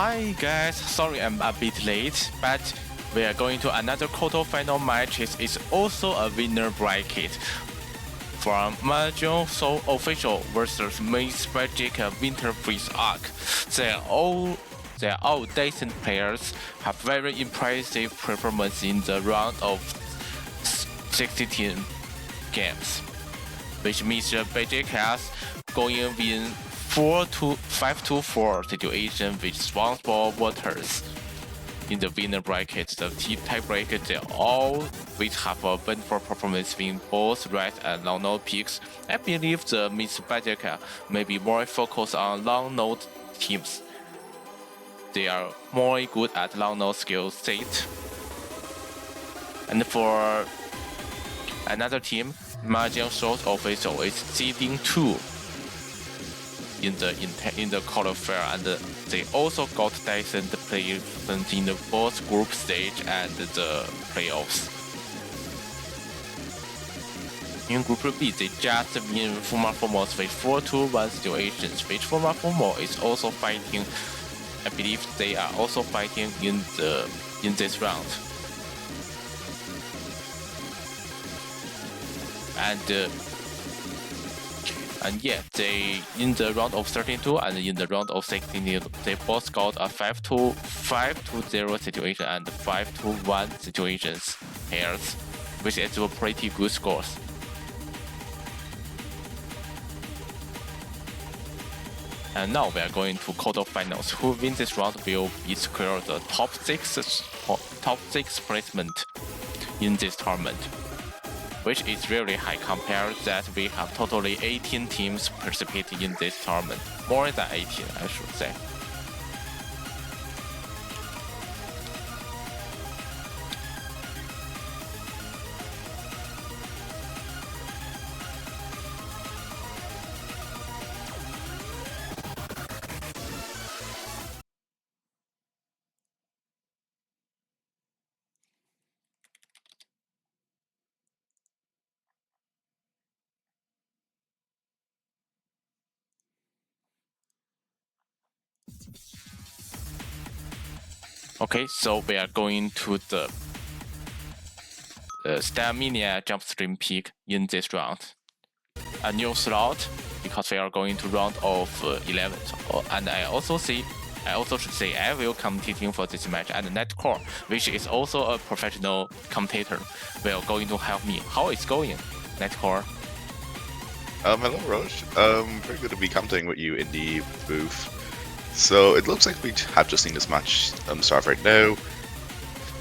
Hi guys, sorry I'm a bit late, but we are going to another quarterfinal match. It's also a winner bracket from Mahjong Soul Official versus Miss Beajek Winter Freeze Arc. They're all decent players, have very impressive performance in the round of 16 games, which means Beajek has going win 5-4 situation with Swansball Waters. In the winner bracket, the team tiebreaker, they all will have a wonderful performance in both red and long node picks. I believe the Miss Beajek may be more focused on long node teams. They are more good at long node skill set. And for another team, Mahjong Soul Official is seeding 2 in the qualifier, and they also got decent players in the both group stage and the playoffs. In Group B, they just win Fuma Formos with 4-1 situations, which Fuma Formo is also fighting. I believe they are also fighting in this round. And yeah, they in the round of 32 and in the round of 16, they both got a 5-0 situation and 5-1 situations pairs, which is a pretty good scores. And now we are going to quarterfinals. Who wins this round will be secured the top six placement in this tournament, which is really high compared that we have totally 18 teams participating in this tournament. More than 18, I should say. Okay, so we are going to the Stamina jump stream peak in this round. A new slot because we are going to round of 11. And I also should say I will competing for this match, and Nightkore, which is also a professional commentator, will going to help me. How is going, Nightkore? Hello, Roche. Very good to be commentating with you in the booth. So it looks like we have just seen this match start right now.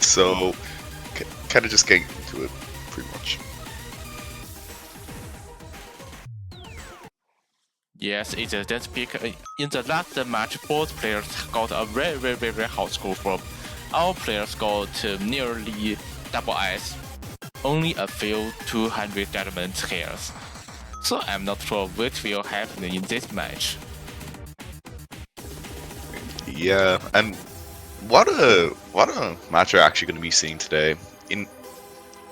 So kind of just getting into it, pretty much. Yes, it's a dance pick. In the last match, both players got a very high score. From all players got nearly double S, only a few 200 judgment here. So I'm not sure what will happen in this match. Yeah, and what a match we're actually going to be seeing today in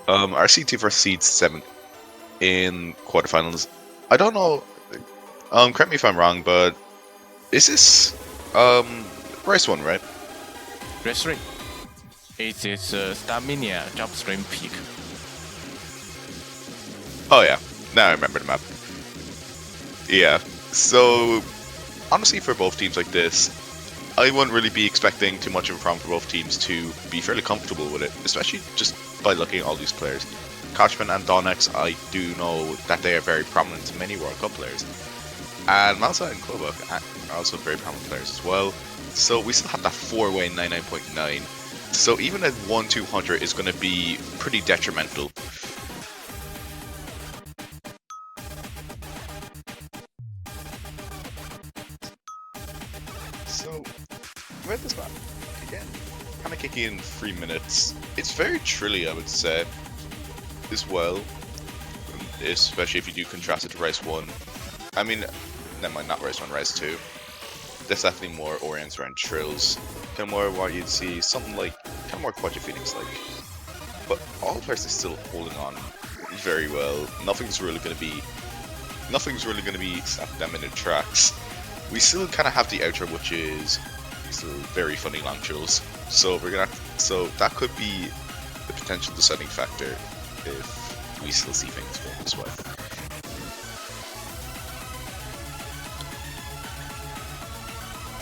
our seed 2 versus seed 7 in quarterfinals. I don't know. Correct me if I'm wrong, but is this race 1, right? Race 3. It is Stamina jump stream peak. Oh yeah, now I remember the map. Yeah, so honestly, for both teams like this, I wouldn't really be expecting too much of a problem for both teams to be fairly comfortable with it, especially just by looking at all these players. Kochman and Donex, I do know that they are very prominent, many World Cup players. And Malsa and Klobuk are also very prominent players as well. So we still have that 4-way 99.9. So even at 1-200 is going to be pretty detrimental. So with this map, again, kind of kicking in 3 minutes. It's very trilly, I would say, as well. Especially if you do contrast it to Race 1. I mean, never mind, not Race 1, Race 2. There's definitely more orients around trills. Kind of more what you'd see, something like, kind of more Quadra Phoenix like. But all the players are still holding on very well. Nothing's really going to be snapping them in their tracks. We still kind of have the outro, which is So very funny long chills. So that could be the potential deciding factor if we still see things going this way.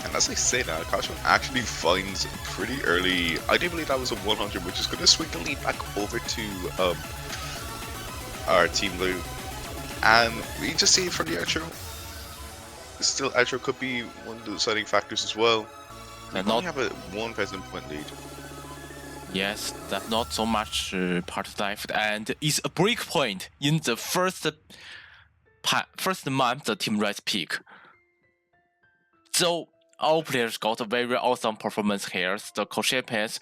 And as I say that, Caution actually finds pretty early. I do believe that was a 100, which is going to swing the lead back over to our Team Blue. And we just see it for the outro. Still, outro could be one of the deciding factors as well. We only have a 1,000 point lead. Yes, that's not so much part left, and it's a break point in the first month the Team Red pick. So all players got a very awesome performance here. The co-champions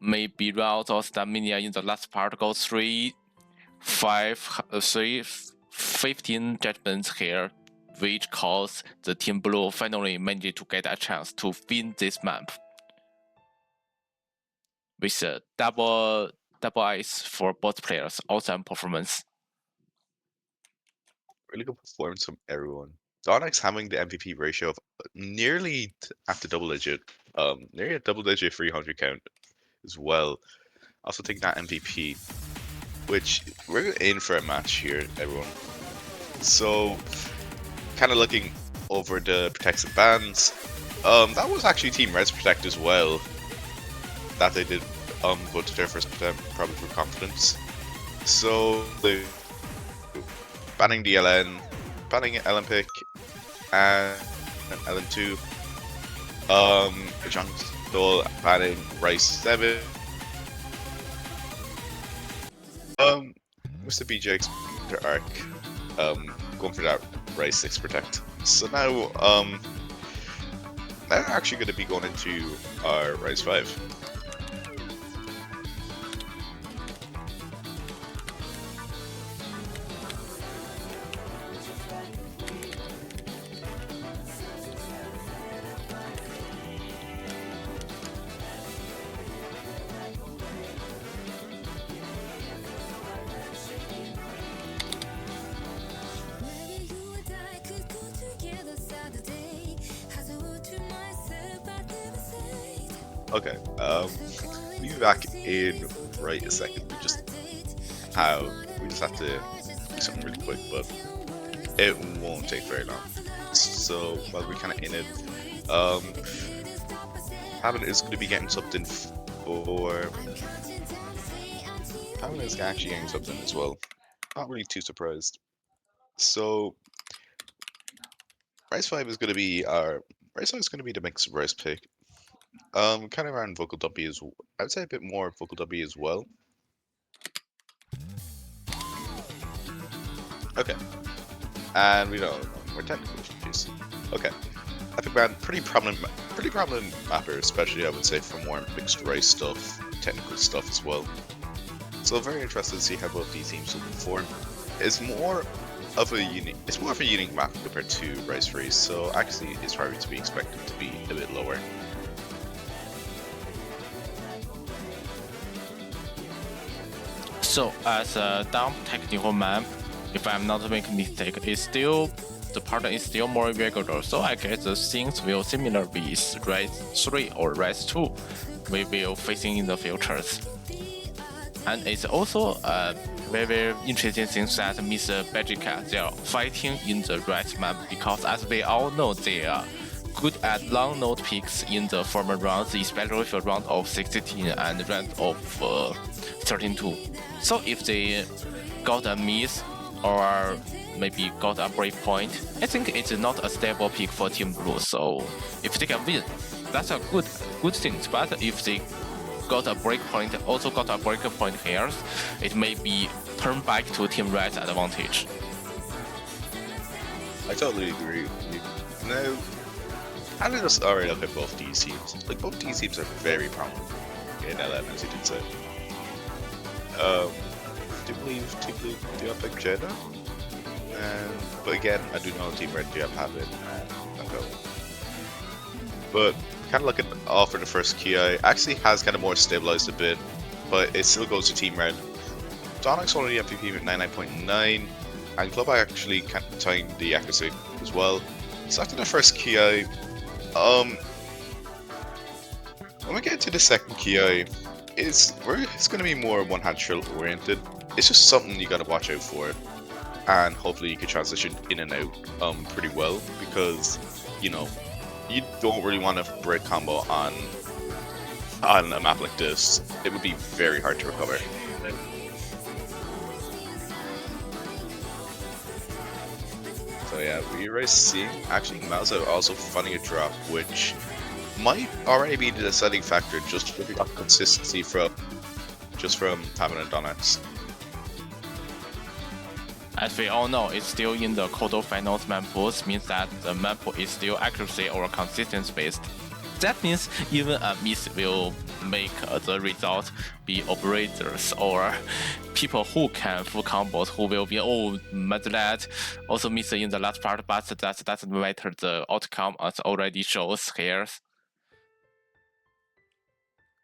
maybe round or stamina in the last part go 15 judgments here, which caused the Team Blue finally managed to get a chance to win this map with a double ice for both players. Awesome performance. Really good performance from everyone. Donix having the MVP ratio of nearly at the double digit, nearly a double digit 300 count as well. Also take that MVP, which we're in for a match here, everyone. So, kind of looking over the protects and bans. That was actually Team Red's protect as well. That they did go to their first attempt, probably for confidence. So they banning the LN, banning LN pick, and LN2. Mahjong still banning Rice 7. Mr. Beajek's their arc, going for that Rice 6 protect. So now, they're actually going to be going into our Rice 5. Okay, we'll be back in right a second. We just have to do something really quick, but it won't take very long. So while we're kind of in it, Pavan is going to be getting something for. Pavan is actually getting something as well. Not really too surprised. So Rice 5 is going to be the mixed Rice pick. Kind of around Vocal W as well. I would say a bit more Vocal W as well. Okay. And we're technical issues. Okay. Epic Man, pretty prominent mapper, especially I would say for more mixed race stuff, technical stuff as well. So very interested to see how both these teams will perform. It's more of a unique map compared to Rice Freeze, so actually it's probably to be expected to be a bit lower. So as a dump technical map, if I'm not making mistake, the pattern is still more regular. So I guess the things will similar with Rise 3 or Rise 2 we will facing in the futures. And it's also a very interesting thing that Mr. Beajek they are fighting in the right map, because as we all know they are good at long node picks in the former rounds, especially for round of 16 and round of 13-2. So if they got a miss or maybe got a break point, I think it's not a stable pick for Team Blue. So if they can win, that's a good thing. But if they got a break point, also got a break point here, it may be turned back to Team Red's advantage. I totally agree with you. Now, how did us already look at both these teams? Like, both these teams are very prominent in LM, as you did say. Do believe Team Blue do have like Jeddah, but again, I do know Team Red do have Habit and Echo. But kind of looking for the first key, actually has kind of more stabilized a bit, but it still goes to Team Red. Donix only the MVP with 99.9, and Club actually tying the accuracy as well. So after the first key, When we get to the second Ki, it's going to be more one-hand shrill oriented. It's just something you got to watch out for, and hopefully you can transition in and out pretty well, because you know you don't really want to break combo on a map like this. It would be very hard to recover. So yeah, we're already seeing actually Mauzo also finding a drop, which might already be the deciding factor, just looking at consistency from having a donuts. As we all know, it's still in the quarterfinals map pools, means that the map pool is still accuracy or consistency based. That means even a miss will make the result be operators or people who can full combos, who will be that also miss in the last part, but that doesn't matter. The outcome as already shows here.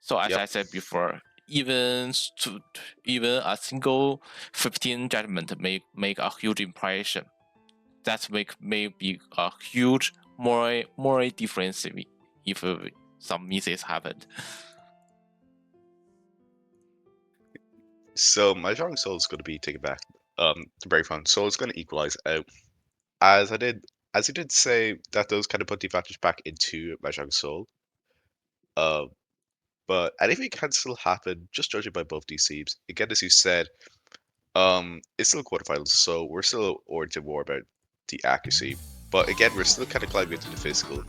So as I said before, even a single 15 judgment may make a huge impression. That may be a huge more difference if some misses happened. So Mahjong Soul is going to be taken back to very fun. So it's going to equalize out. As you did say, that does kind of put the advantage back into Mahjong Soul. But anything can still happen, just judging by both these teams. Again, as you said, it's still quarterfinals, so we're still oriented more about the accuracy. But again, we're still kind of climbing into the physical,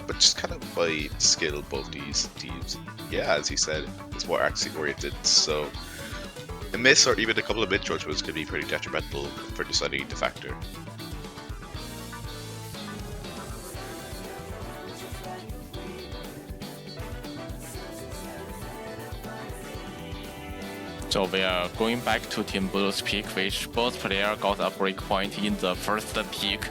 but just kind of by skill, both these teams. Yeah, as you said, it's more accuracy oriented, so a miss or even a couple of mid judgments could be pretty detrimental for deciding the factor. So we are going back to Team Blue's pick, which both players got a break point in the first pick.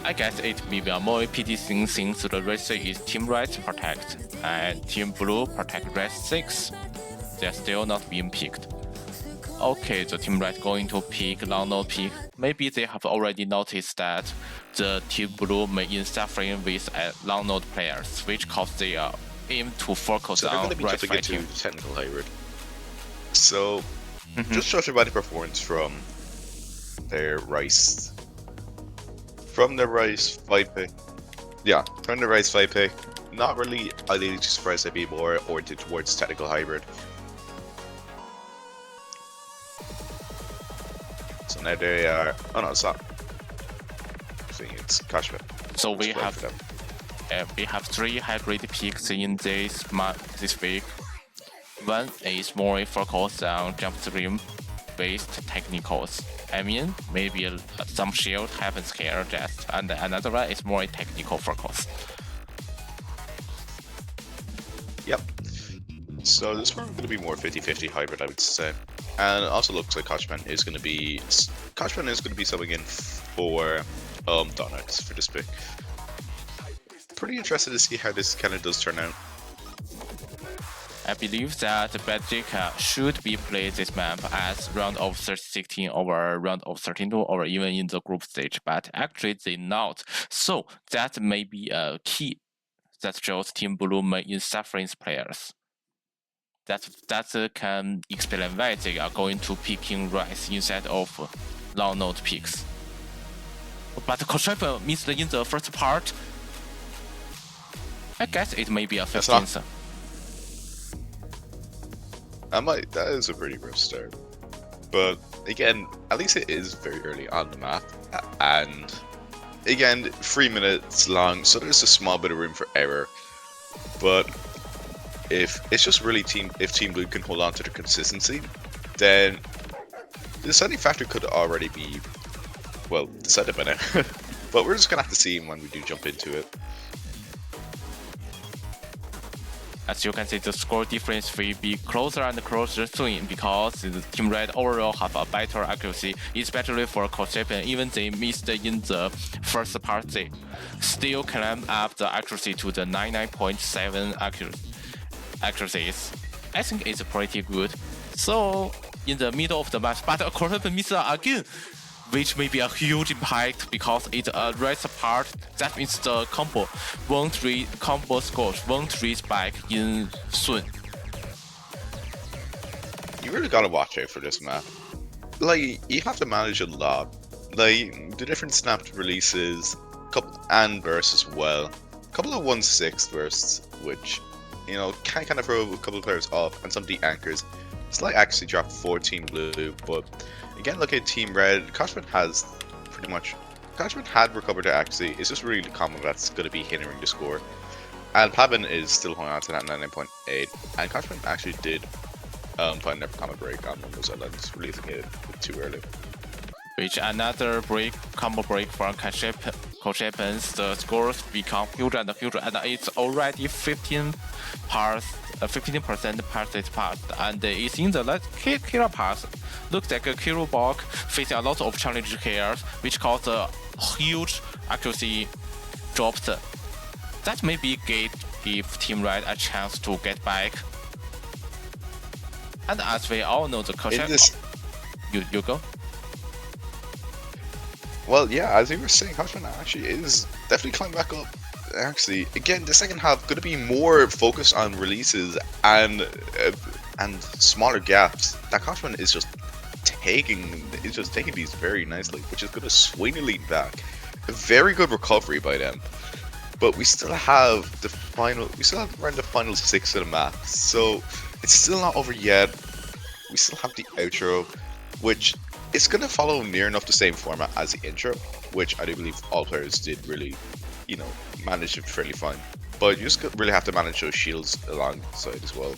I guess it may be a more pity thing since the race is Team Red protect and Team Blue protect race 6. They're still not being picked. Okay, the Team Red going to pick long node pick. Maybe they have already noticed that the Team Blue may in suffering with long node players, which cause they aim to focus on right fighting. Into technical hybrid. So, just judging by the performance from their Rice 5 pick. Yeah, from the Rice 5 pick. Not really ideally too surprised I'd be more oriented towards technical hybrid. So now they are. Oh no, it's not. I think it's Kashmir. So we have 3 hybrid picks in this week. One is more focused on jump stream based technicals. I mean, maybe some shield happens here, and another one is more technical focus. Yep. So this one going to be more 50-50 hybrid, I would say. And it also looks like Kochman is going to be subbing in for Donuts for this pick. Pretty interested to see how this kind of does turn out. I believe that Beajek should be played this map as round of 16 or round of 32 or even in the group stage, but actually they not. So that may be a key that shows Team Blue may in suffering players. That can explain why they are going to picking Rice instead of long node picks. But Koshaifa missed in the first part. I guess it may be a 15th. That is a pretty rough start. But again, at least it is very early on the map. And again, 3 minutes long, so there's a small bit of room for error. But if it's just really if Team Blue can hold on to the consistency, then the deciding factor could already be, well, decided by now. But we're just going to have to see when we do jump into it. As you can see, the score difference will be closer and closer soon because the Team Red overall have a better accuracy, especially for Koshaifa. Even they missed in the first part, they still climb up the accuracy to the 99.7 accuracies. I think it's pretty good. So in the middle of the match, but Koshaifa missed again. which may be a huge impact because it reads apart. That means the combo scores won't reach back in soon. You really gotta watch out for this map. Like, you have to manage a lot. Like, the different snapped releases, and bursts as well. A couple of 1/6 bursts, which, you know, can kind of throw a couple of players off, and some de-anchors. Slight accuracy drop for Team Blue, but again, look at Team Red. Koshman has pretty much. Koshman had recovered their accuracy. It's just really the combo that's going to be hindering the score. And Pavin is still holding on to that 99.8. And Koshman actually did find their combo break on those islands, releasing it too early. Which another combo break from Koshepens, the scores become huger and huger, and it's already 15% passes passed, and it's in the killer pass. Looks like a Kiro block facing a lot of challenge here, which caused a huge accuracy drops. That maybe give Team Red a chance to get back. And as we all know, the Koshepens. You go. Well, yeah, as you were saying, Koshman actually is definitely climbing back up. Actually, again, the second half going to be more focused on releases and smaller gaps. That Koshman is just taking these very nicely, which is going to swing the lead back. A very good recovery by them. But we still have around the final 6 of the map, so it's still not over yet. We still have the outro, which it's going to follow near enough the same format as the intro, which I do believe all players did really, you know, manage it fairly fine. But you just really have to manage those shields alongside as well.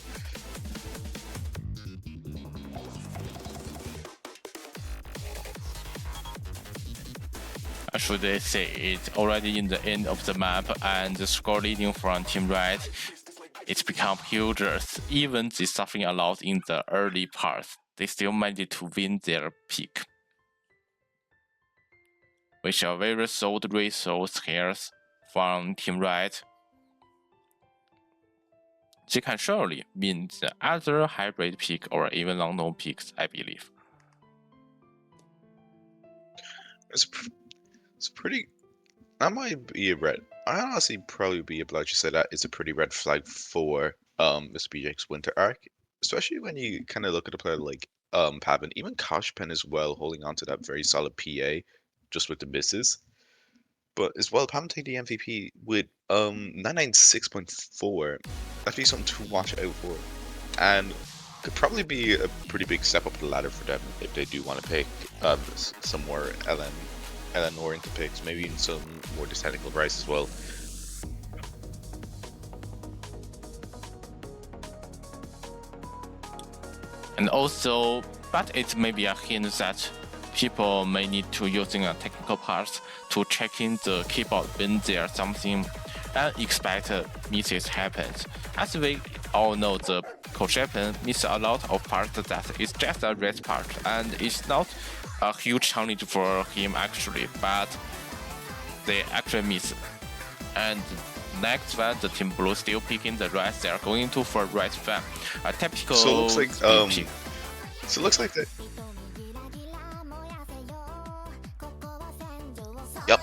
Should I say it already in the end of the map, and the score leading from Team Red, it's become huge. Even they suffering a lot in the early parts, they still managed to win their peak. Which are very solid results here from Team Red. They can surely win the other hybrid pick or even long known picks, I believe. It's pretty. That might be a red. I honestly probably be obliged to say that it's a pretty red flag for Mr. Beajek's winter arc, especially when you kind of look at a player like Pavin, even Koshpen as well, holding on to that very solid PA, just with the misses. But as well, Pavin take the MVP with 996.4. That'd be something to watch out for, and could probably be a pretty big step up the ladder for them if they do want to pick some more LN-oriented picks, maybe even some more technical price as well. And also, but it may be a hint that people may need to using a technical parts to check in the keyboard when there's something unexpected misses happens. As we all know, the Koshepens miss a lot of parts that is just a red part, and it's not a huge challenge for him actually, but they actually miss. And next one, the Team Blue still picking the red. They are going to for red fan. A typical. So it looks like So it looks like that. Yep.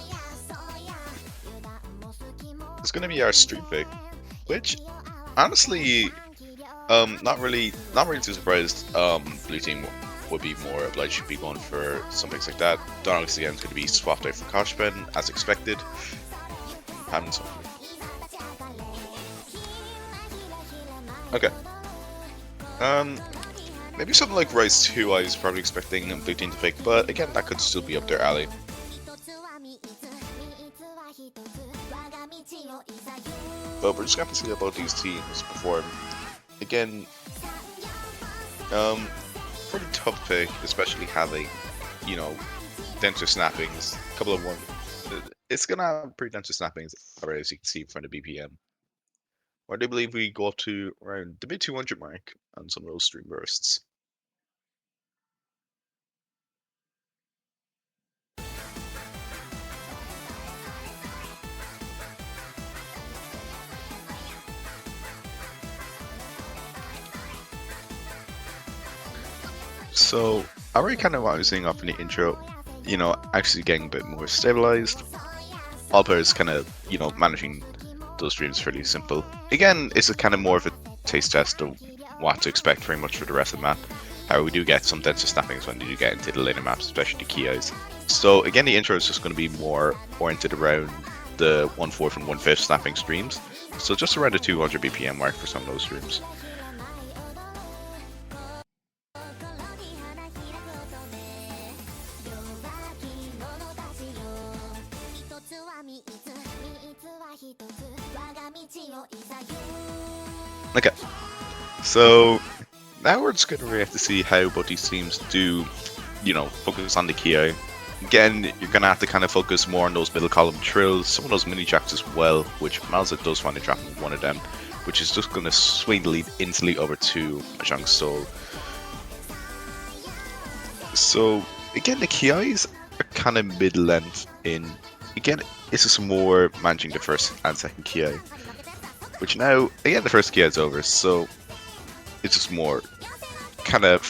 It's gonna be our street pick, which honestly, not really too surprised. Blue team would be more obliged to be going for some picks like that. Donald's again is going to be swapped out for Koshpen as expected. Having something. Okay. Maybe something like Rise 2 I was probably expecting Blue team to pick, but again that could still be up their alley. But we're just going to see how both these teams perform. Again, pretty tough pick, especially having, you know, denser snappings. A couple of one. It's gonna have pretty denser snappings already, as you can see from the BPM. Or I do believe we go up to around the mid 200 mark on some of those stream bursts. So, I already kind of what I was saying up in the intro. actually getting a bit more stabilized. All players kind of, managing those streams fairly simple. Again, it's a kind of more of a taste test of what to expect very much for the rest of the map. However, we do get some denser snappings when you do get into the later maps, especially the Kiais. So again, the intro is just going to be more oriented around the 1/4 and 1/5 snapping streams. So just around the 200 BPM mark for some of those streams. Okay, so now we're just going to really have to see how both these teams do, focus on the Kia. Again, you're going to have to kind of focus more on those middle column trills, some of those mini jacks as well, which Malza does find a drop in one of them, which is just going to swing the lead instantly over to Mahjong Soul. So, again, the Kiais are kind of mid-length in. Again, it's just more managing the first and second Kia. Which now, again, the first Kia is over, so it's just more kind of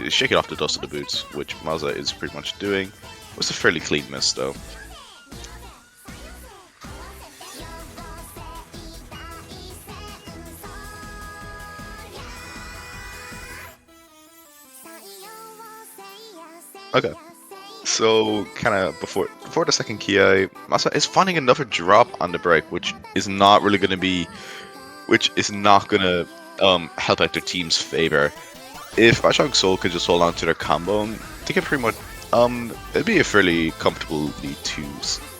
shaking off the dust of the boots, which Malza is pretty much doing. It was a fairly clean miss, though. Okay, so kind of before the second Kia, Malza is finding another drop on the break, which is not really going to be, help out their team's favor. If Mahjong Soul could just hold on to their combo, they can pretty much, it'd be a fairly comfortable lead to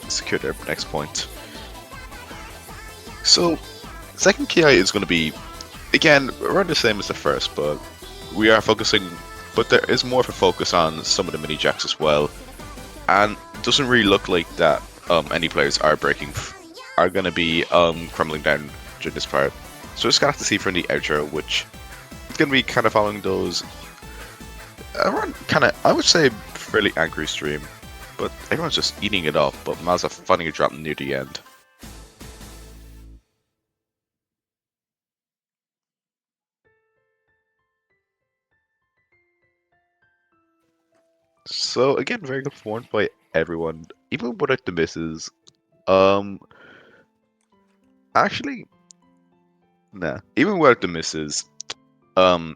secure their next point. So, second Kia is going to be, again, around the same as the first, but we are focusing, but there is more of a focus on some of the mini jacks as well, and it doesn't really look like that any players are going to be crumbling down during this part. So just gonna have to see from the outro, which it's gonna be kind of following those around I would say fairly angry stream, but everyone's just eating it up. But Malza finding a drop near the end. So again, very good performance by everyone, even without the misses. Actually, nah, even without the misses, I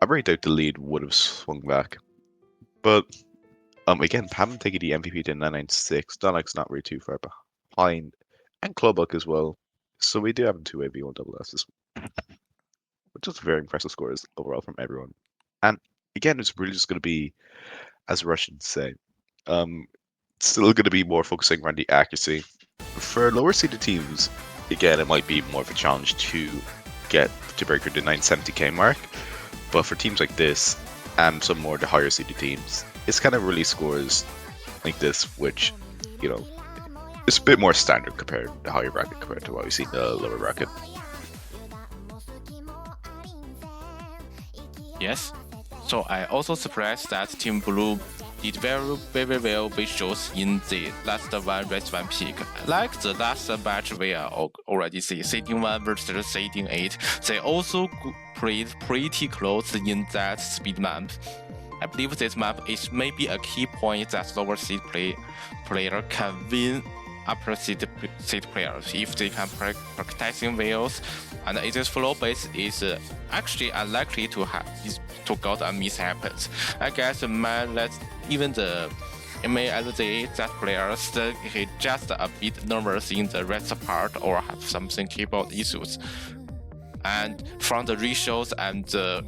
really doubt the lead would have swung back. But again, having taken the MVP to 996, Donak's not really too far behind, and Clubbuck as well. So we do have a 2 v1 double S's, which is very impressive scores overall from everyone. And again, it's really just going to be, as Russians say, still going to be more focusing around the accuracy. For lower seeded teams, again, it might be more of a challenge to get to break through the 970k mark. But for teams like this, and some more of the higher seeded teams, it's kind of really scores like this, which, it's a bit more standard compared to the higher bracket compared to what we see in the lower bracket. Yes. So I also surprised that Team Blue did very, very well with shows in the last one race 1 pick. Like the last match we are already see seeding 1 versus seeding 8, they also played pretty close in that speed map. I believe this map is maybe a key point that lower seed player can win upper seed players if they can practicing well, and its flow base is actually unlikely to got a mishaps. I guess even the MALZ that players just a bit nervous in the rest part or have something keyboard issues. And from the ratios and the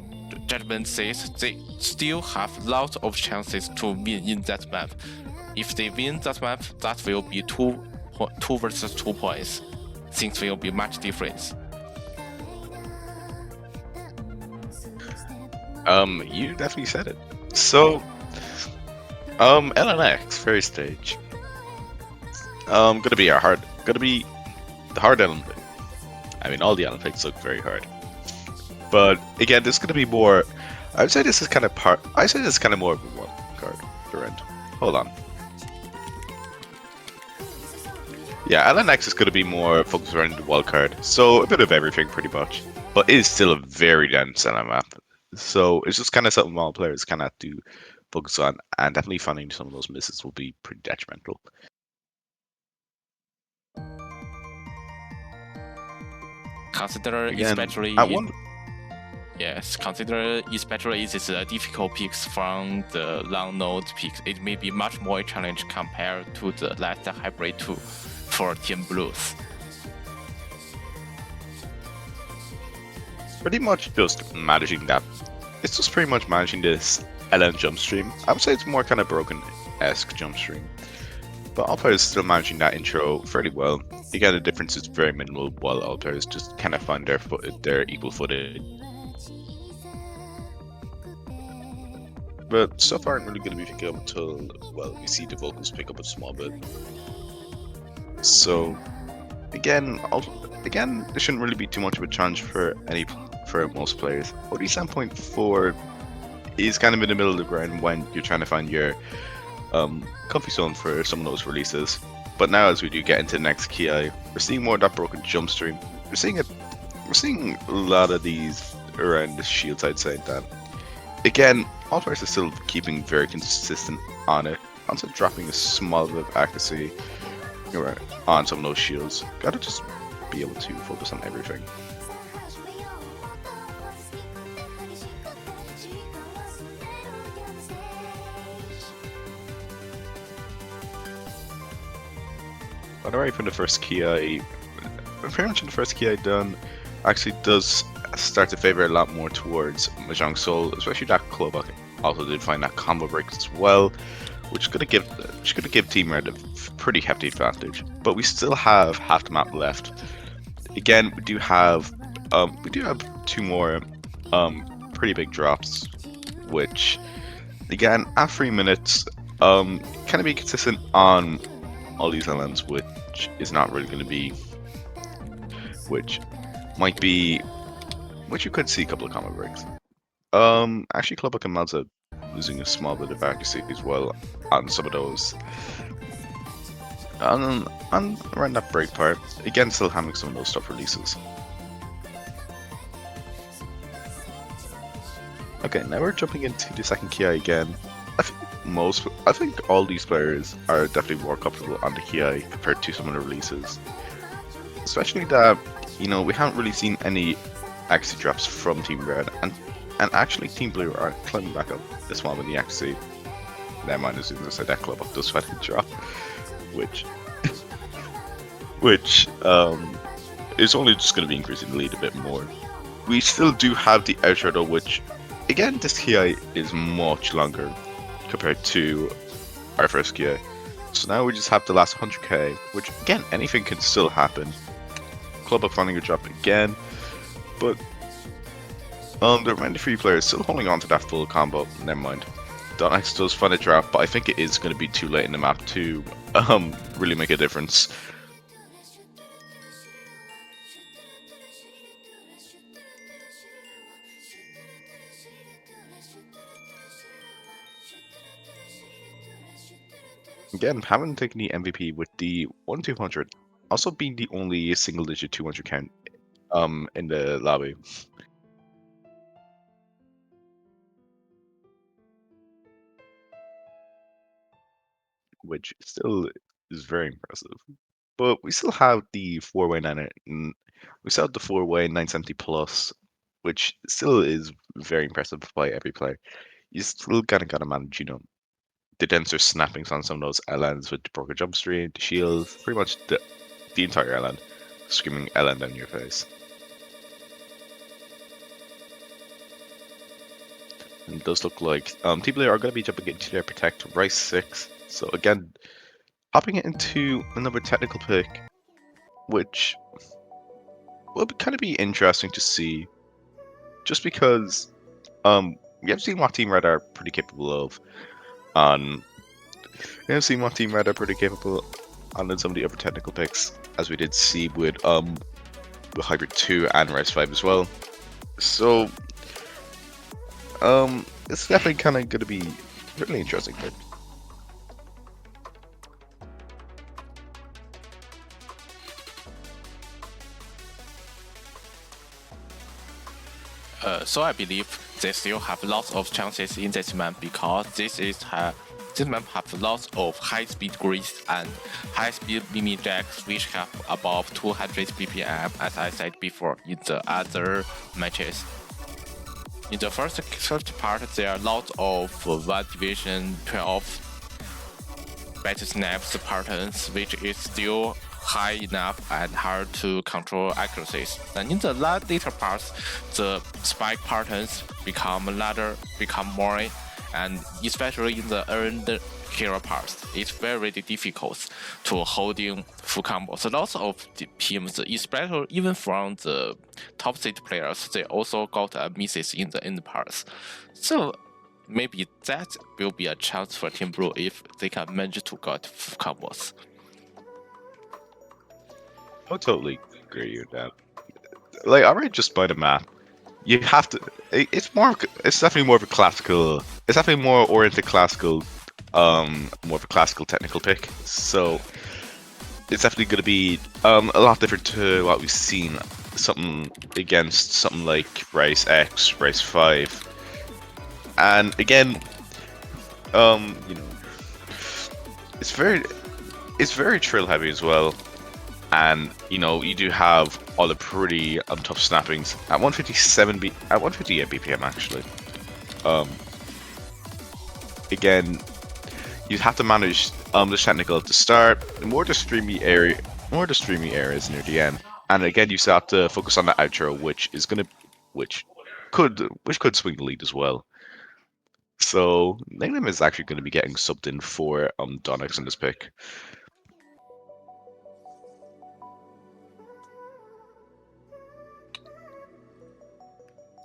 judgment says they still have lots of chances to win in that map. If they win that map, that will be 2 versus 2 points. Things will be much different. You definitely said it. So, LNX first stage. Gonna be the hard element. I mean, all the Olympics look very hard. But again, this is gonna be more. I would say this is kind of more of a wild card round. Hold on. Yeah, LNX is gonna be more focused around the wild card, so a bit of everything pretty much. But it is still a very dense map. So it's just kind of something all players kind of have to focus on, and definitely finding some of those misses will be pretty detrimental. Consider Again, especially at one. Yes, consider especially this is a difficult picks from the long node picks. It may be much more challenge compared to the last hybrid 2 for Team Blues. Pretty much just managing that. It's just pretty much managing this LN jump stream. I would say it's more kind of broken-esque jump stream. But all players still managing that intro fairly well. Again, the difference is very minimal while all players just kind of find their equal footing. But stuff aren't really going to be picking up until, well, we see the vocals pick up a small bit. So, again, there shouldn't really be too much of a challenge for most players. Only standpoint 4 is kind of in the middle of the ground when you're trying to find your comfy zone for some of those releases. But now, as we do get into the next Ki, we're seeing more of that broken jump stream. We're seeing a lot of these around the shields, I'd say that. Again, all players are still keeping very consistent on it. Also dropping a small bit of accuracy on some of those shields. Gotta just be able to focus on everything. But alright, for the first Ki, pretty much the first Ki done actually does start to favor a lot more towards Mahjong Soul, especially that Club. Also did find that combo break as well, which is gonna give Team Red a pretty hefty advantage. But we still have half the map left. Again, we do have 2 more pretty big drops, which again at 3 minutes kind of be consistent on all these islands, which is not really going to be, which you could see a couple of combo breaks. Actually, Club and Malza losing a small bit of accuracy as well on some of those. On around that break part, again, still having some of those stuff releases. Okay, now we're jumping into the second Ki again. I think all these players are definitely more comfortable on the Ki compared to some of the releases. Especially that, we haven't really seen any accuracy drops from Team Red, and actually Team Blue are climbing back up this one with the accuracy. Never mind, as soon as I said that, Club Up does finally drop, which is only just going to be increasing the lead a bit more. We still do have the outro though, which again, this Ki is much longer compared to our first Ki. So now we just have the last 100k, which again, anything can still happen. Club Up finding a drop again, but the remaining 3 players still holding on to that full combo. Never mind. Donex does find a drop, but I think it is going to be too late in the map to really make a difference. Again, haven't taken the MVP with the 1-200, also being the only single-digit 200 count in the lobby. Which still is very impressive. But we still have the 4-way 970 plus, which still is very impressive by every player. You still gotta manage, the denser snappings on some of those LNs with the broken jump stream, the shields, pretty much the entire LN, screaming LN down your face. And it does look like Team Blue are going to be jumping into their Protect Rice 6. So again, hopping into another technical pick, which will kind of be interesting to see, just because we have seen what Team Red are pretty capable of on. We have seen what Team Red are pretty capable on some of the other technical picks, as we did see with Hybrid 2 and Rice 5 as well. So it's definitely kind of going to be really interesting pick. So I believe they still have lots of chances in this map because this map have lots of high-speed grids and high-speed mini jacks which have above 200 BPM, as I said before in the other matches. In the first part, there are lots of 1 Division 12 better snaps patterns, which is still high enough and hard to control accuracies. And in the later parts, the spike patterns become more, and especially in the earned hero parts, it's very difficult to holding full combos. Lots of the teams, especially even from the top seed players, they also got misses in the end parts. So maybe that will be a chance for Team Blue if they can manage to get full combos. I totally agree with that. Like, already just by the map, you have to. It's definitely more of a classical. It's definitely more oriented classical, more of a classical technical pick. So it's definitely going to be a lot different to what we've seen. Something against something like Rice X, Rice 5, and again, it's very trill heavy as well. And you do have all the pretty tough snappings at 158 BPM actually. Again, you have to manage the technical at the start, more the streamy areas near the end, and again you still have to focus on the outro, which could swing the lead as well. So Name is actually going to be getting subbed in for Donix in this pick.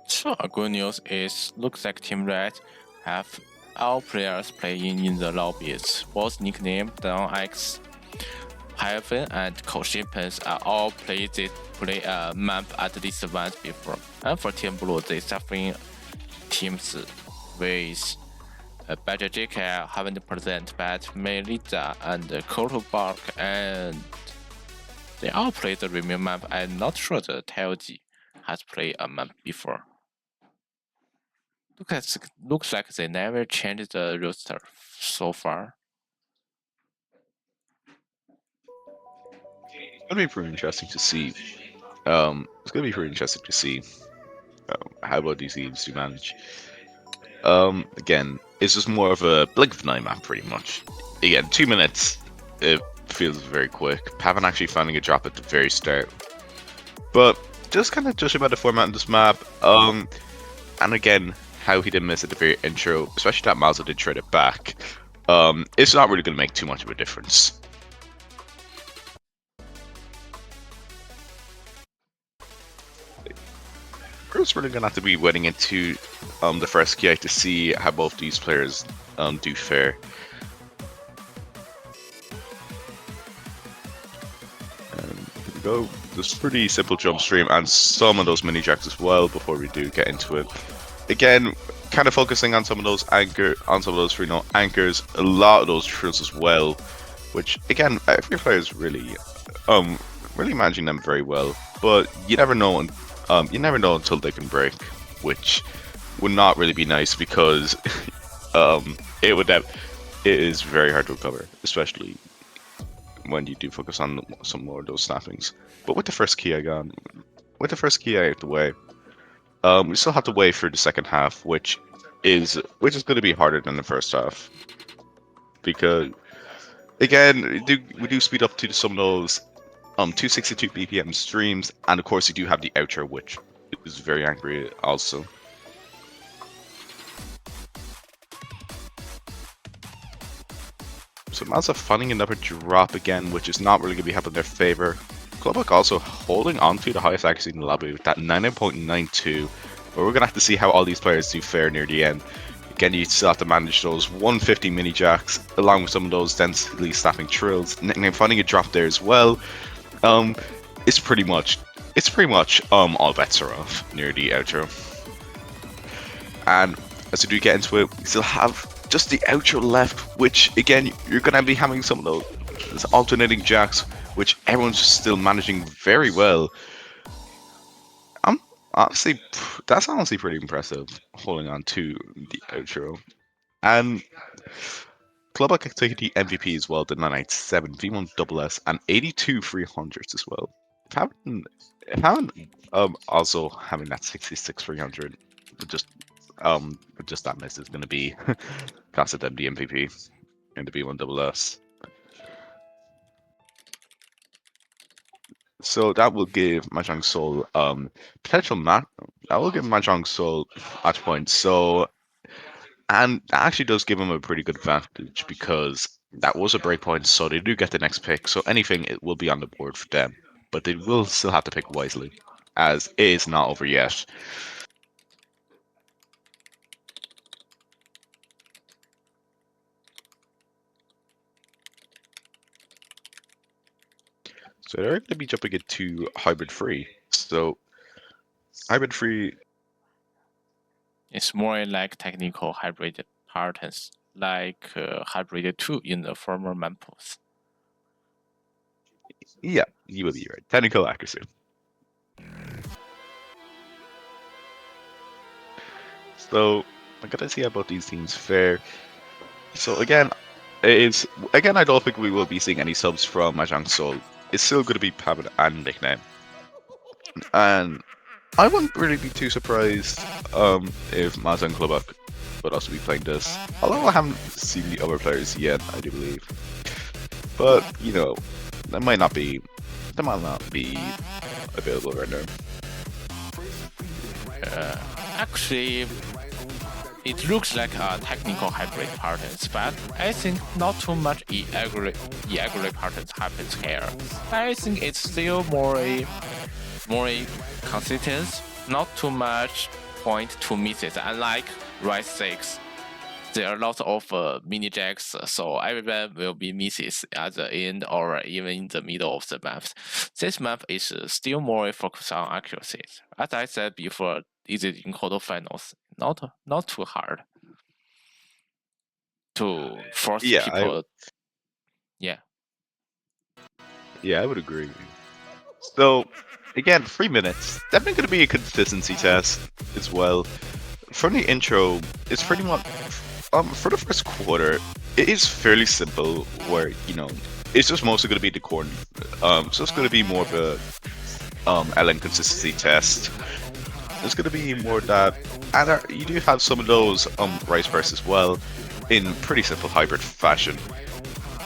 So good news is looks like Team Red have all players playing in the lobbies. Both nickname X, Hyphen, and Koshipens are all play a map at least once before. And for Team Blue, they suffering teams with Beajek 100%, but Melita and Kotobark, and they all play the remain map. I'm not sure the TLG has played a map before. Looks like they never changed the roster so far. It's gonna be pretty interesting to see. It's gonna be pretty interesting to see how well these teams do manage. Again, it's just more of a blink of an eye map, pretty much. Again, 2 minutes. It feels very quick. Pavan actually finding a drop at the very start, but just kind of judging by the format of this map, and again, how he didn't miss at the very intro, especially that Malzo did trade it back. It's not really going to make too much of a difference. Crew's really going to have to be waiting into the first KI to see how both these players do fare. And here we go. This pretty simple jump stream and some of those mini jacks as well before we do get into it. Again, kind of focusing on some of those anchors, a lot of those trills as well, which again, every player is really managing them very well. But you never know, until they can break, which would not really be nice because it is very hard to recover, especially when you do focus on some more of those snappings. But with the first key out the way. We still have to wait for the second half, which is going to be harder than the first half, because again, we do speed up to some of those 262 BPM streams, and of course you do have the outro, which is very angry also. So Mazda finding another drop again, which is not really going to be helping their favor. Clubbook also holding on to the highest accuracy in the lobby with that 99.92, but we're going to have to see how all these players do fare near the end. Again, you still have to manage those 150 mini jacks along with some of those densely snapping trills. Nickname finding a drop there as well. It's pretty much all bets are off near the outro. And as we do get into it, we still have just the outro left, which again you're going to be having some of those alternating jacks, which everyone's still managing very well. I'm honestly, that's honestly pretty impressive, holding on to the outro. And Club can take the MVP as well, the 997 V1 double S, and 82 300s as well. If having also having that 66 300, just just that miss is going to be costed them the MVP in the V1 double S. So that will give Mahjong Soul potential match. That will give Mahjong Soul match points. So and that actually does give them a pretty good advantage because that was a breakpoint, so they do get the next pick. So anything it will be on the board for them, but they will still have to pick wisely, as it is not over yet. So they're going to be jumping into hybrid free. So hybrid free, It's more like technical hybrid patterns, like hybrid 2 in the former Mampus. yeah, you will be right. Technical accuracy. So I gotta see how both these teams fare. So again, I don't think we will be seeing any subs from Mahjong Soul. It's still going to be Pavin and Nickname, and I wouldn't really be too surprised if Mahjong Clubak would also be playing this. Although I haven't seen the other players yet, I do believe. But you know, that might not be available right now. Actually, it looks like a technical hybrid patterns, but I think not too much e-aggregate patterns happens here. I think it's still more a consistent, not too much point to misses. Unlike Rise 6, there are lots of mini jacks, so everyone will be misses at the end or even in the middle of the map. This map is still more focused on accuracy. As I said before, is it in quarterfinals? Not too hard to force people. Yeah. Yeah, I would agree. So again, 3 minutes. Definitely going to be a consistency test as well. From the intro, it's pretty much for the first quarter. It is fairly simple, where it's just mostly going to be the core. So it's going to be more of a LN consistency test. It's going to be more that, and you do have some of those rice bursts as well, in pretty simple hybrid fashion.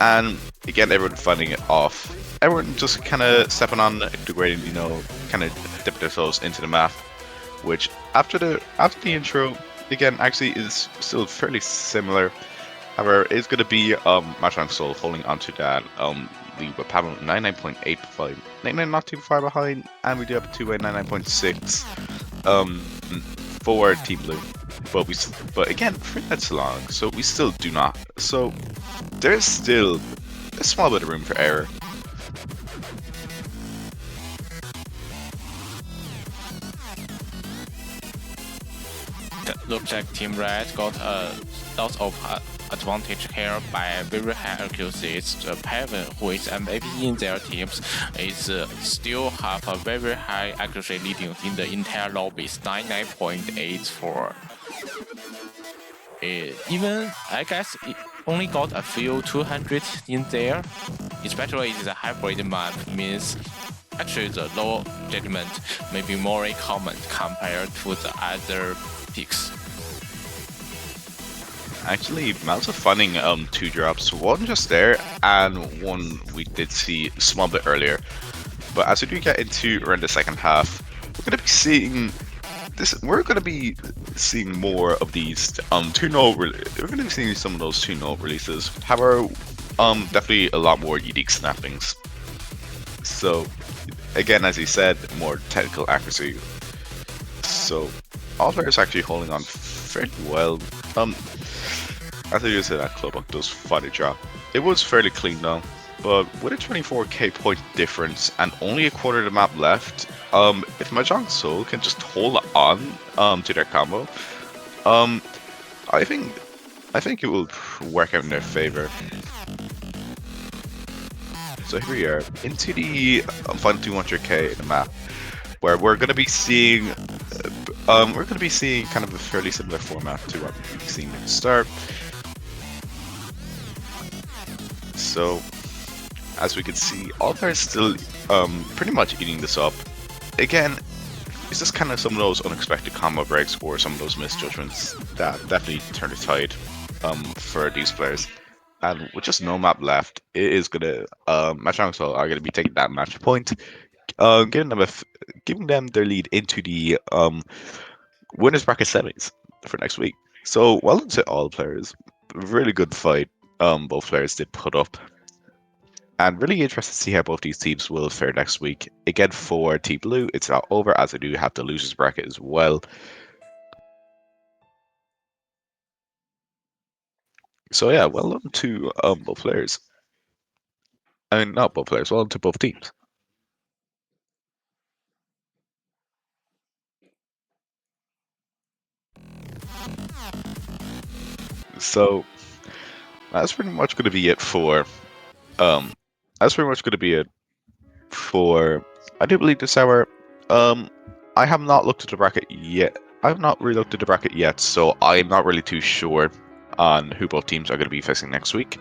And again, everyone finding it off. Everyone just kind of stepping on the gradient, kind of dipping their toes into the map. Which after the intro, again, actually is still fairly similar. However, it's going to be Mahjong Soul holding onto that lead with Pablo 99.85, 99 not too far behind, and we do have a two-way 99.6 for Team Blue. But again, 3 minutes long, so we still do not. So there's still a small bit of room for error. Looks like Team Red got a lot of advantage here by very high accuracy. The Pavin, who is MVP in their teams, is still have a very high accuracy leading in the entire lobby, 99.84. Even I guess it only got a few 200 in there, especially in the hybrid map, means actually the low judgment may be more common compared to the other picks. Actually, Mouse are finding 2 drops, one just there, and one we did see a small bit earlier. But as we do get into around the second half, we're going to be seeing this. We're going to be seeing more of these 2-0. We're going to be seeing some of those 2-0 releases. However, definitely a lot more unique snappings. So again, as he said, more technical accuracy. So all players actually holding on fairly well. As I just said, that Clubbuck does find a drop. It was fairly clean though, but with a 24k point difference and only a quarter of the map left, if Mahjong Soul can just hold on to their combo, I think it will work out in their favor. So here we are into the final 200k in the map, where we're going to be seeing we're going to be seeing kind of a fairly similar format to what we've seen at the start. So, as we can see, all players still pretty much eating this up. Again, it's just kind of some of those unexpected combo breaks or some of those misjudgments that definitely turn the tide for these players. And with just no map left, it is gonna Mahjong are gonna be taking that match point, giving them their lead into the winners bracket semis for next week. So well done to all players. Really good fight. Both players did put up. And really interested to see how both these teams will fare next week. Again, for Team Blue, it's not over as they do have the losers bracket as well. So yeah, well done to both players. I mean, not both players. Well done to both teams. So that's pretty much going to be it for. Um, that's pretty much going to be it for. I do believe this hour. I have not looked at the bracket yet. I've not really looked at the bracket yet, so I'm not really too sure on who both teams are going to be facing next week.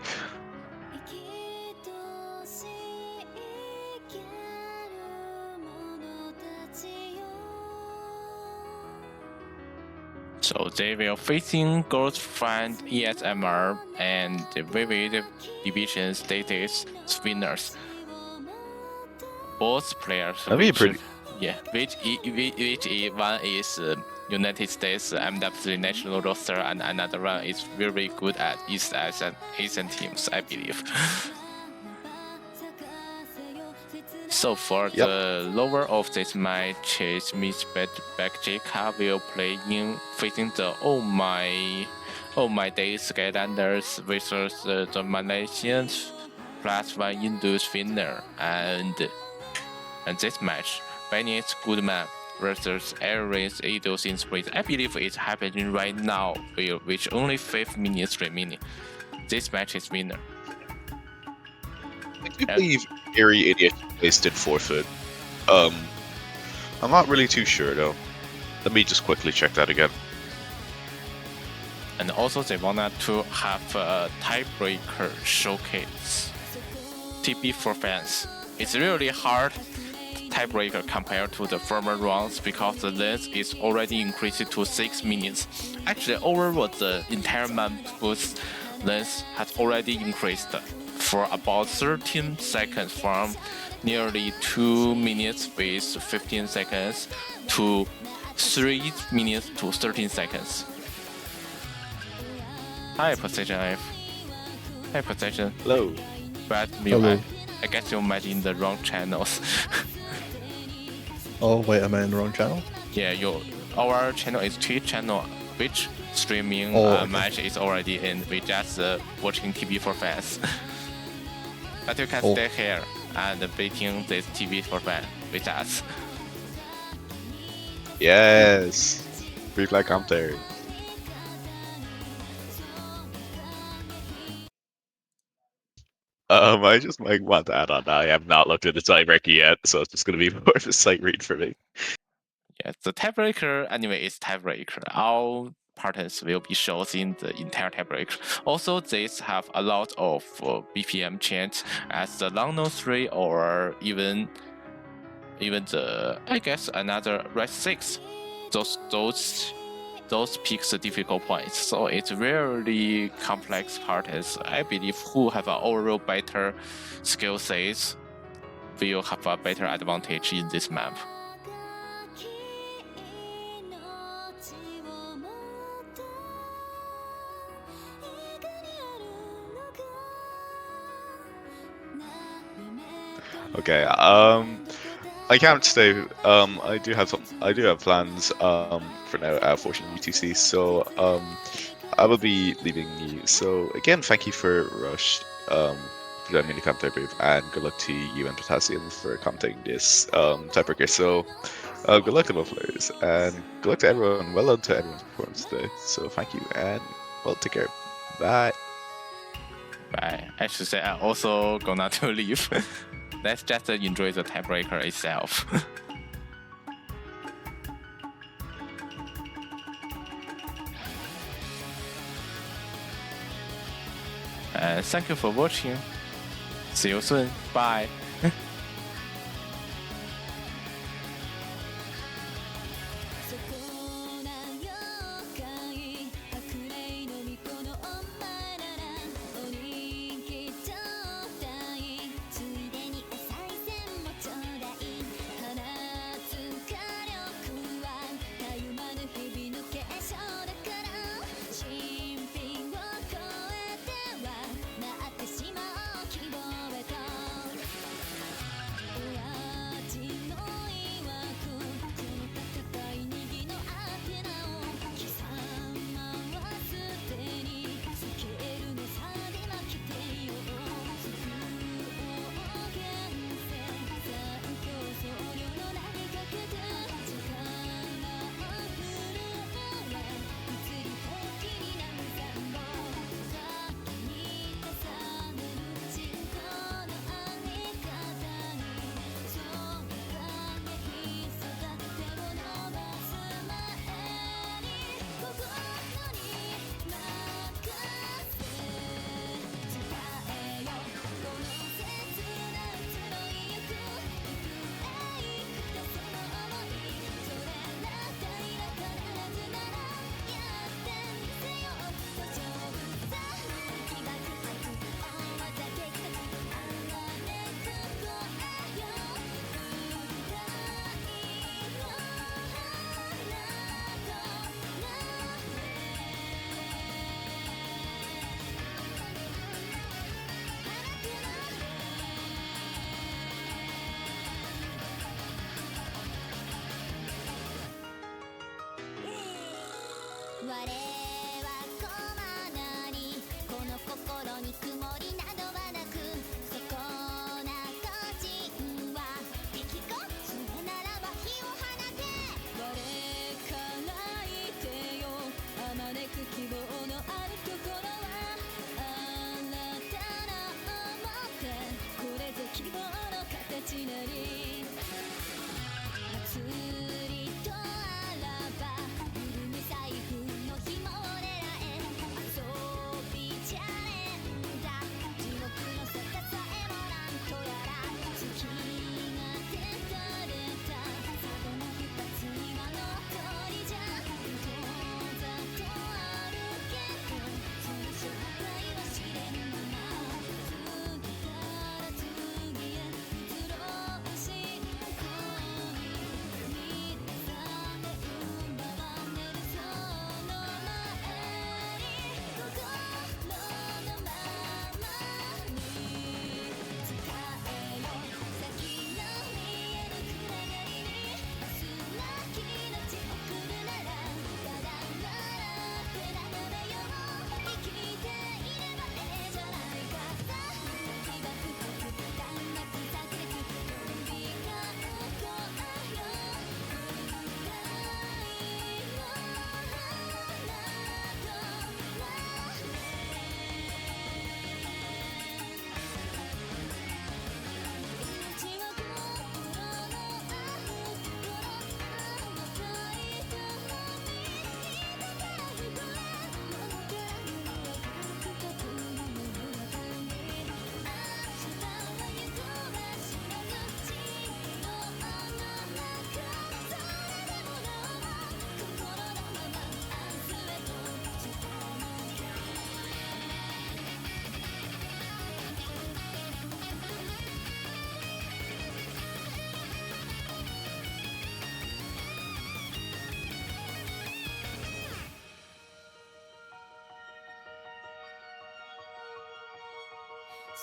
So they will facing girlfriend ESMR and the vivid division status winners. Both players. That'd be pretty. Yeah, which one is United States MW3 national roster, and another one is very good at East Asian teams, I believe. So for the lower of this match, Miss Beajek will play in facing the Oh My Day Skylanders versus the Malaysians +1 Indus winner, and this match, Bennett's Goodman versus Aaron's Idols in Split. I believe it's happening right now, which only 5 minutes remaining. This match is winner. I do believe Gary Idiot placed in forfeit. I'm not really too sure though. Let me just quickly check that again. And also they wanted to have a tiebreaker showcase. TP for fans. It's really hard tiebreaker compared to the former rounds because the length is already increased to 6 minutes. Actually, overall the entire map's length has already increased for about 13 seconds from nearly 2 minutes with 15 seconds to 3 minutes to 13 seconds. Hi, Position F. Hi, Position. Hello. But Hello. I guess you met in the wrong channels. Oh wait, am I in the wrong channel? Yeah, our channel is Twitch channel, which streaming match is already in. We just watching TV for fans. But you can stay here and waiting this TV for fans with us. Yes. Free flag commentary. I just might want to add on that I have not looked at the tiebreaker yet, so it's just going to be more of a sight read for me. Yeah, the tiebreaker anyway is tiebreaker. All patterns will be shown in the entire tiebreaker. Also, these have a lot of BPM change as the long note 3 or even the I guess another red 6. Those picks the difficult points. So it's really complex patterns. I believe who have an overall better skill sets will have a better advantage in this map. Okay. I can't stay. I do have plans. For now, Fortune UTC. So I will be leaving you. So again, thank you for Rush. For joining me in the commentary booth, and good luck to you and Potassium for commentating this tiebreaker. So good luck to both players, and good luck to everyone. Well done to everyone's performance today. So thank you, and well, take care. Bye. Bye. I should say I'm also gonna to leave. Let's just enjoy the tiebreaker itself. and thank you for watching. See you soon. Bye.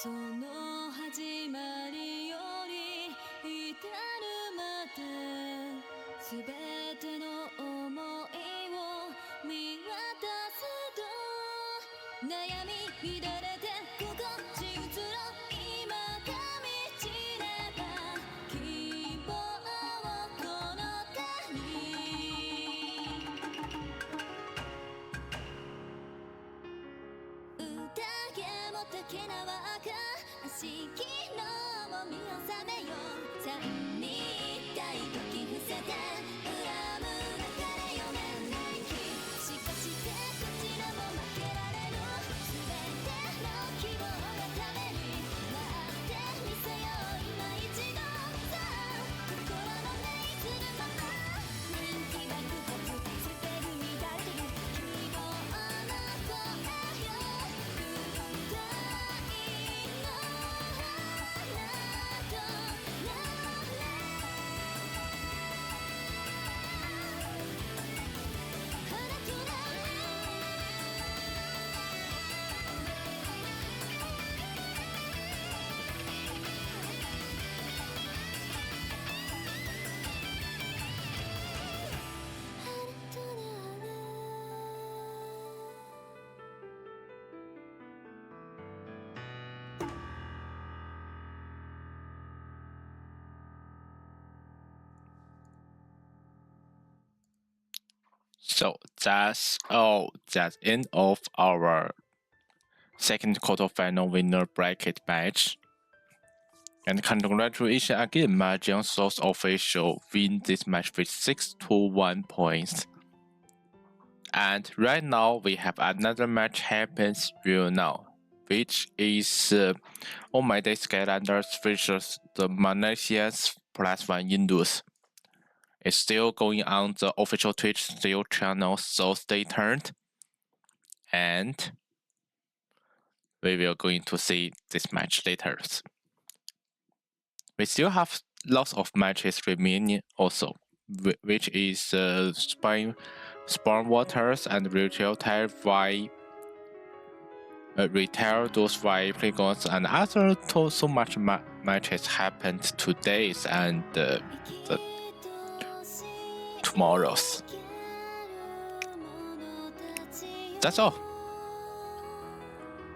その始まりより至るまで全ての想いを見渡すと悩み乱れて心地移ろ今が満ちれば希望をこの手に宴も竹縄が足昨日も見納めよ三に一体時伏せて恨む別れよ年々日しかしてこちらも負けられぬ全ての So that's all. That's end of our second quarterfinal winner bracket match. And congratulations again, Mahjong Source Official win this match with 6-1 points. And right now we have another match happens real now, which is All My Day Skylanders versus the Malaysians +1 Indus. It's still going on the official Twitch still channel, so stay tuned. And we will going to see this match later. We still have lots of matches remaining also, which is Spawn Waters and Retail Tire Y. Retail those Y polygons and other so much matches happened today and the tomorrows. That's all.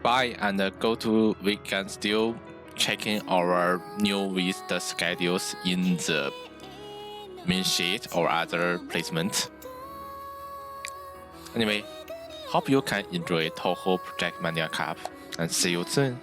Bye, and we can still checking our YuEast schedules in the main sheet or other placement. Anyway, hope you can enjoy Touhou Project Mania Cup and see you soon.